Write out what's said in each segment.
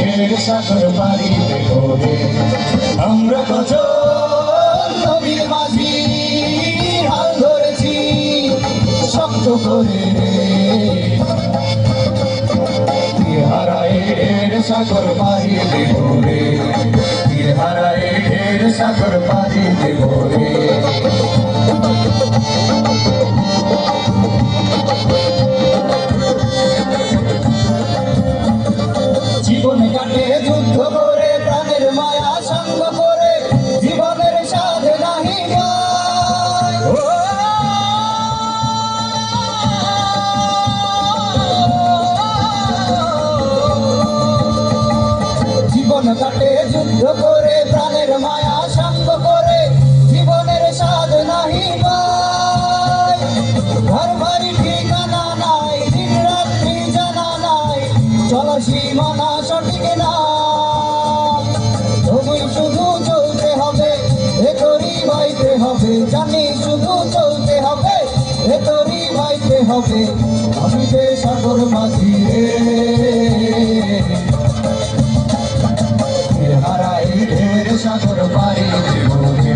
হারায়ের সাগর পাড়িতে করে আমরা কত নবীর মাঝি হাল ধরেছি শক্ত করে হারায়ের সাগর পাড়িতে করে হারায়ের সাগর পাড়িতে করে জীবনে কাটে যুদ্ধ করে প্রাণের মায়া সঙ্গ করে জীবনের সাথে নাহি পায় জীবন কাটে যুদ্ধ করে প্রাণের মায়া সঙ্গ করে জীবনের স্বাদ নাহি পায় ঘর বাড়ি ঠিকানা নাই দিন রাত্রি জানা নাই চলো সীমানা সঠিক না তবুই শুধু চলতে হবে ভেতরই বাইতে হবে জানি শুধু চলতে হবে ভেতরই বাইতে হবে আমি যে সাগর মাঝি রে হারায়ের সাগর পাড়িতে করে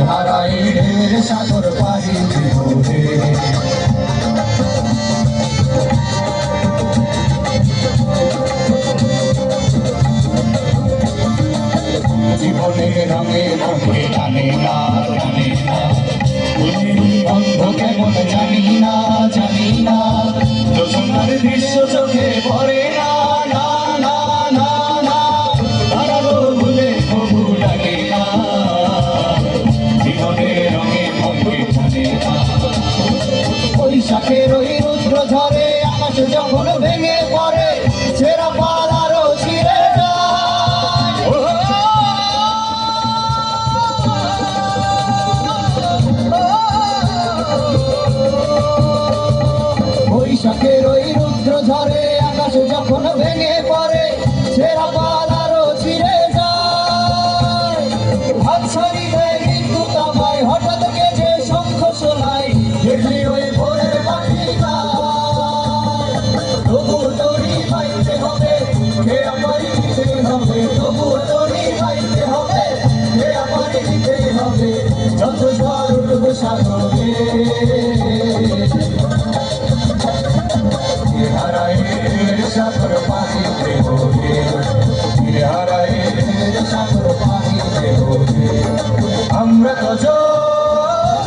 হারায়ের সাগর পাড়িতে করে জীবনের রঙে রঙে জানে না অন্ধ কেমন জানি না যোজনার দৃশ্য চোখে পড়ে না না না না তারারও ভুলে তবু ডাকে না জীবনের রঙে রঙে জানে না বৈশাখের ওই রুদ্র ঝরে আকাশ যখন ভেঙে পড়ে ছেঁড়া পাল আরো ছিঁড়ে বৈশাখের ওই রুদ্র ঝরে আকাশ যখন ভেঙে পড়ে ছেঁড়া পাল আরো ছিঁড়ে যায় হাত ছড়ি দেয় কিন্তু তামায় হঠাৎ গেছে শঙ্খ শোনায় দেখলি ওই ভোরের পাখি গায় তবু তোরই পাইতে হবে কে আমার দিতে হবে তবু তোরই পাইতে হবে কে আমার দিতে হবে যত ঝড় উঠবে সাগরে হারায়ের সাগর পাড়িতে করে হারায়ের সাগর পাড়িতে করে আমরা কত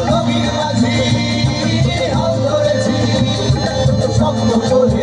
নবীর মাঝি হাল ধরেছি স্বপ্ন করে